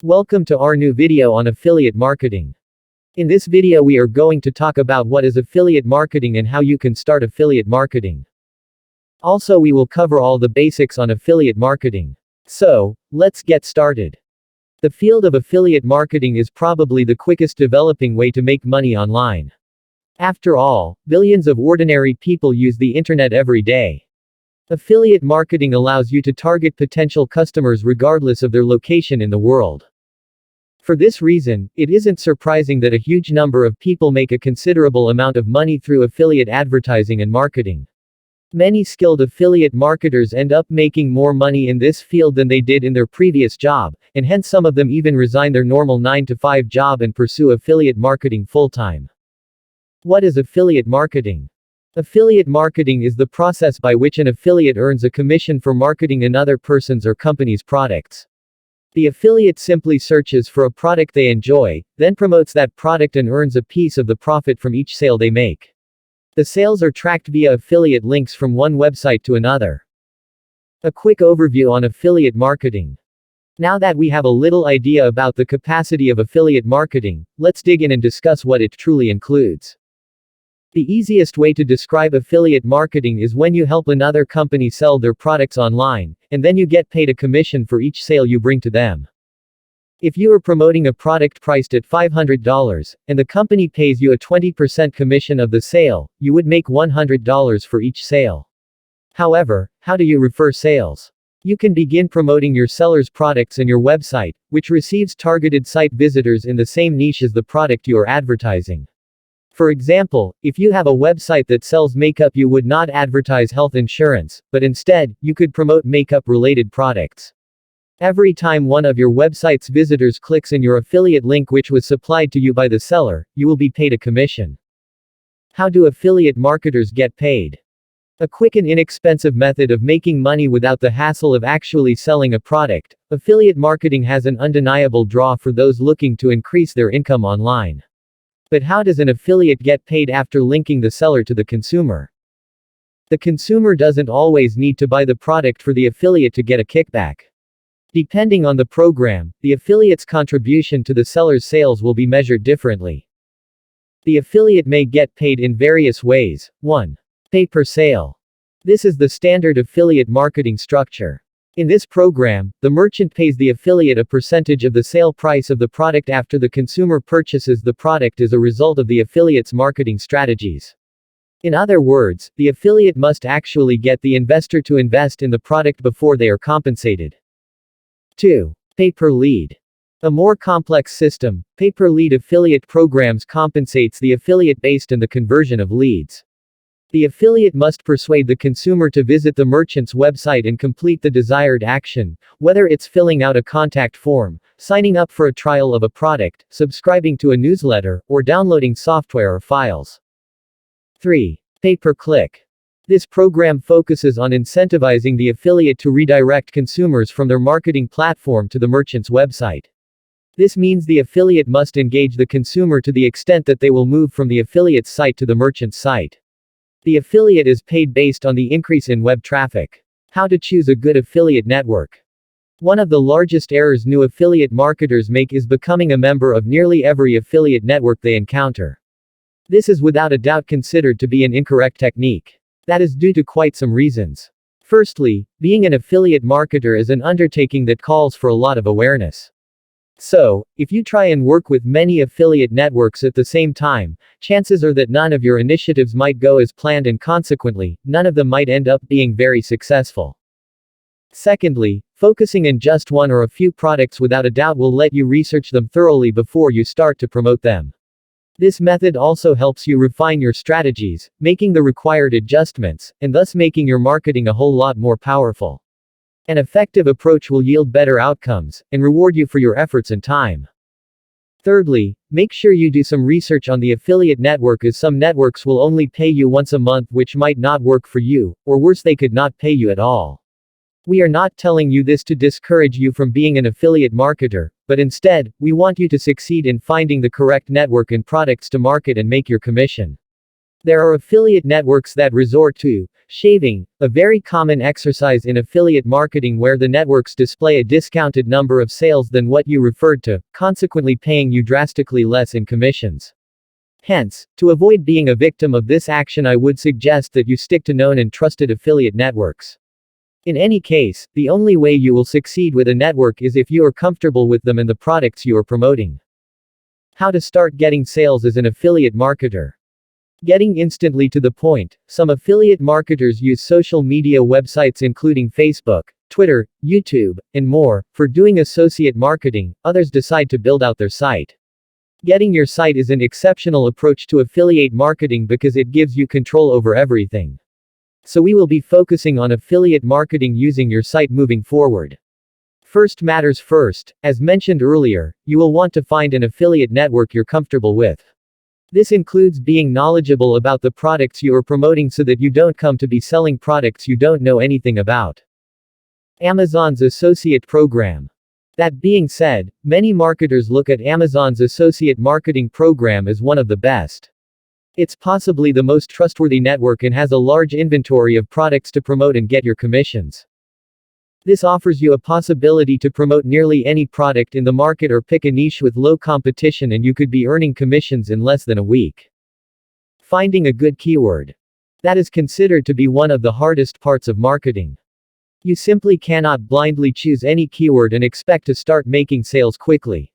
Welcome to our new video on affiliate marketing. In this video we are going to talk about what is affiliate marketing and how you can start affiliate marketing. Also we will cover all the basics on affiliate marketing. So, let's get started. The field of affiliate marketing is probably the quickest developing way to make money online. After all, billions of ordinary people use the internet every day. Affiliate marketing allows you to target potential customers regardless of their location in the world. For this reason, it isn't surprising that a huge number of people make a considerable amount of money through affiliate advertising and marketing. Many skilled affiliate marketers end up making more money in this field than they did in their previous job, and hence some of them even resign their normal 9-to-5 job and pursue affiliate marketing full-time. What is affiliate marketing? Affiliate marketing is the process by which an affiliate earns a commission for marketing another person's or company's products. The affiliate simply searches for a product they enjoy, then promotes that product and earns a piece of the profit from each sale they make. The sales are tracked via affiliate links from one website to another. A quick overview on affiliate marketing. Now that we have a little idea about the capacity of affiliate marketing, let's dig in and discuss what it truly includes. The easiest way to describe affiliate marketing is when you help another company sell their products online, and then you get paid a commission for each sale you bring to them. If you are promoting a product priced at $500, and the company pays you a 20% commission of the sale, you would make $100 for each sale. However, how do you refer sales? You can begin promoting your seller's products and your website, which receives targeted site visitors in the same niche as the product you are advertising. For example, if you have a website that sells makeup, you would not advertise health insurance, but instead, you could promote makeup-related products. Every time one of your website's visitors clicks in your affiliate link which was supplied to you by the seller, you will be paid a commission. How do affiliate marketers get paid? A quick and inexpensive method of making money without the hassle of actually selling a product, affiliate marketing has an undeniable draw for those looking to increase their income online. But how does an affiliate get paid after linking the seller to the consumer? The consumer doesn't always need to buy the product for the affiliate to get a kickback. Depending on the program, the affiliate's contribution to the seller's sales will be measured differently. The affiliate may get paid in various ways. 1. Pay per sale. This is the standard affiliate marketing structure. In this program, the merchant pays the affiliate a percentage of the sale price of the product after the consumer purchases the product as a result of the affiliate's marketing strategies. In other words, the affiliate must actually get the investor to invest in the product before they are compensated. 2. Pay per lead. A more complex system, pay per lead affiliate programs compensates the affiliate based on the conversion of leads. The affiliate must persuade the consumer to visit the merchant's website and complete the desired action, whether it's filling out a contact form, signing up for a trial of a product, subscribing to a newsletter, or downloading software or files. 3. Pay per click. This program focuses on incentivizing the affiliate to redirect consumers from their marketing platform to the merchant's website. This means the affiliate must engage the consumer to the extent that they will move from the affiliate's site to the merchant's site. The affiliate is paid based on the increase in web traffic. How to choose a good affiliate network. One of the largest errors new affiliate marketers make is becoming a member of nearly every affiliate network they encounter. This is without a doubt considered to be an incorrect technique. That is due to quite some reasons. Firstly, being an affiliate marketer is an undertaking that calls for a lot of awareness. So, if you try and work with many affiliate networks at the same time, chances are that none of your initiatives might go as planned and consequently, none of them might end up being very successful. Secondly, focusing on just one or a few products without a doubt will let you research them thoroughly before you start to promote them. This method also helps you refine your strategies, making the required adjustments, and thus making your marketing a whole lot more powerful. An effective approach will yield better outcomes, and reward you for your efforts and time. Thirdly, make sure you do some research on the affiliate network, as some networks will only pay you once a month, which might not work for you, or worse, they could not pay you at all. We are not telling you this to discourage you from being an affiliate marketer, but instead, we want you to succeed in finding the correct network and products to market and make your commission. There are affiliate networks that resort to shaving, a very common exercise in affiliate marketing where the networks display a discounted number of sales than what you referred to, consequently paying you drastically less in commissions. Hence, to avoid being a victim of this action, I would suggest that you stick to known and trusted affiliate networks. In any case, the only way you will succeed with a network is if you are comfortable with them and the products you are promoting. How to start getting sales as an affiliate marketer. Getting instantly to the point, some affiliate marketers use social media websites including Facebook, Twitter, YouTube, and more, for doing associate marketing. Others decide to build out their site. Getting your site is an exceptional approach to affiliate marketing because it gives you control over everything. So we will be focusing on affiliate marketing using your site moving forward. First matters first, as mentioned earlier, you will want to find an affiliate network you're comfortable with. This includes being knowledgeable about the products you are promoting so that you don't come to be selling products you don't know anything about. Amazon's Associate Program. That being said, many marketers look at Amazon's Associate Marketing Program as one of the best. It's possibly the most trustworthy network and has a large inventory of products to promote and get your commissions. This offers you a possibility to promote nearly any product in the market or pick a niche with low competition and you could be earning commissions in less than a week. Finding a good keyword. That is considered to be one of the hardest parts of marketing. You simply cannot blindly choose any keyword and expect to start making sales quickly.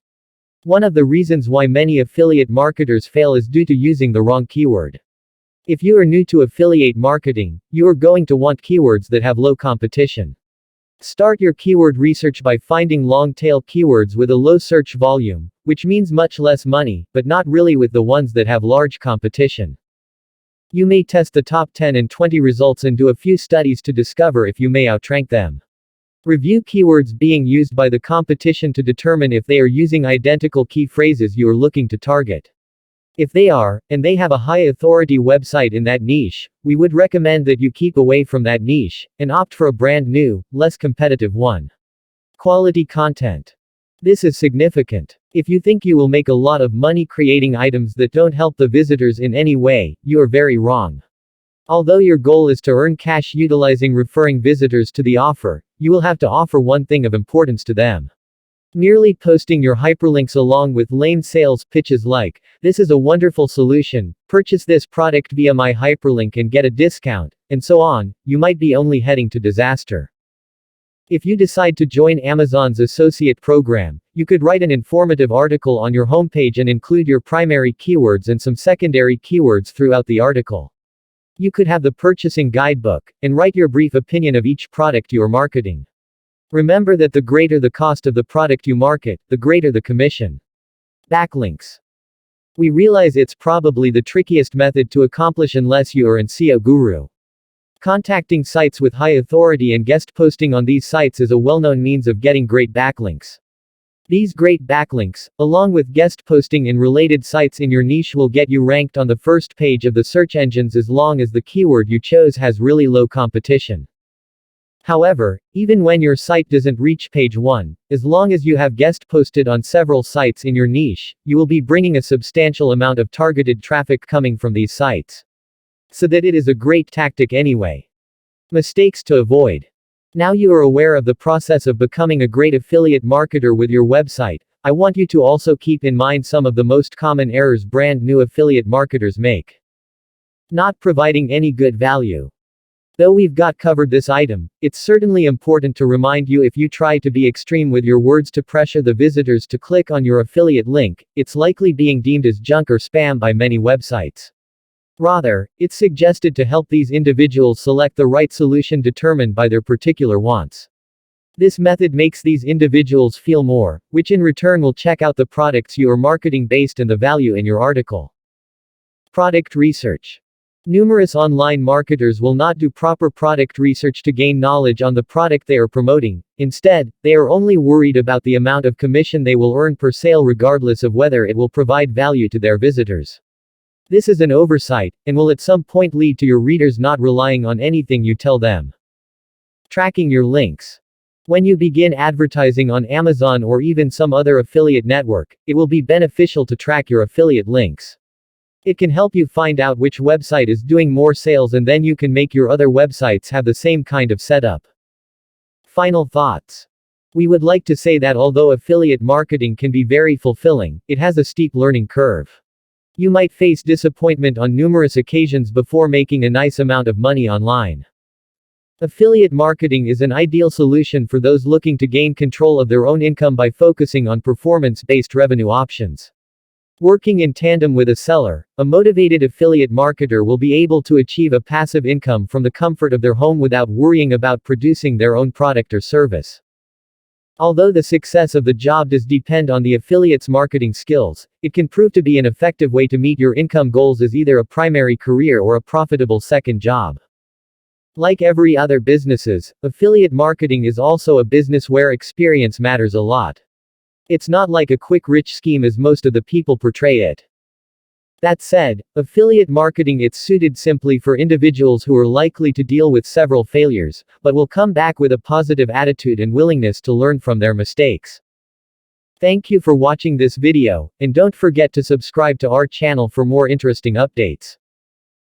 One of the reasons why many affiliate marketers fail is due to using the wrong keyword. If you are new to affiliate marketing, you are going to want keywords that have low competition. Start your keyword research by finding long-tail keywords with a low search volume, which means much less money, but not really with the ones that have large competition. You may test the top 10 and 20 results and do a few studies to discover if you may outrank them. Review keywords being used by the competition to determine if they are using identical key phrases you are looking to target. If they are, and they have a high authority website in that niche, we would recommend that you keep away from that niche, and opt for a brand new, less competitive one. Quality content. This is significant. If you think you will make a lot of money creating items that don't help the visitors in any way, you are very wrong. Although your goal is to earn cash utilizing referring visitors to the offer, you will have to offer one thing of importance to them. Merely posting your hyperlinks along with lame sales pitches like, "This is a wonderful solution, purchase this product via my hyperlink and get a discount," and so on, you might be only heading to disaster. If you decide to join Amazon's Associate Program, you could write an informative article on your homepage and include your primary keywords and some secondary keywords throughout the article. You could have the purchasing guidebook, and write your brief opinion of each product you are marketing. Remember that the greater the cost of the product you market, the greater the commission. Backlinks. We realize it's probably the trickiest method to accomplish unless you are an SEO guru. Contacting sites with high authority and guest posting on these sites is a well-known means of getting great backlinks. These great backlinks, along with guest posting in related sites in your niche, will get you ranked on the first page of the search engines as long as the keyword you chose has really low competition. However, even when your site doesn't reach page 1, as long as you have guest posted on several sites in your niche, you will be bringing a substantial amount of targeted traffic coming from these sites. So that it is a great tactic anyway. Mistakes to avoid. Now you are aware of the process of becoming a great affiliate marketer with your website, I want you to also keep in mind some of the most common errors brand new affiliate marketers make. Not providing any good value. Though we've got covered this item, it's certainly important to remind you, if you try to be extreme with your words to pressure the visitors to click on your affiliate link, it's likely being deemed as junk or spam by many websites. Rather, it's suggested to help these individuals select the right solution determined by their particular wants. This method makes these individuals feel more, which in return will check out the products you are marketing based on the value in your article. Product research. Numerous online marketers will not do proper product research to gain knowledge on the product they are promoting. Instead, they are only worried about the amount of commission they will earn per sale regardless of whether it will provide value to their visitors. This is an oversight, and will at some point lead to your readers not relying on anything you tell them. Tracking your links. When you begin advertising on Amazon or even some other affiliate network, it will be beneficial to track your affiliate links. It can help you find out which website is doing more sales, and then you can make your other websites have the same kind of setup. Final thoughts. We would like to say that although affiliate marketing can be very fulfilling, it has a steep learning curve. You might face disappointment on numerous occasions before making a nice amount of money online. Affiliate marketing is an ideal solution for those looking to gain control of their own income by focusing on performance-based revenue options. Working in tandem with a seller, a motivated affiliate marketer will be able to achieve a passive income from the comfort of their home without worrying about producing their own product or service. Although the success of the job does depend on the affiliate's marketing skills, it can prove to be an effective way to meet your income goals as either a primary career or a profitable second job. Like every other businesses, affiliate marketing is also a business where experience matters a lot. It's not like a quick rich scheme as most of the people portray it. That said, affiliate marketing is suited simply for individuals who are likely to deal with several failures, but will come back with a positive attitude and willingness to learn from their mistakes. Thank you for watching this video, and don't forget to subscribe to our channel for more interesting updates.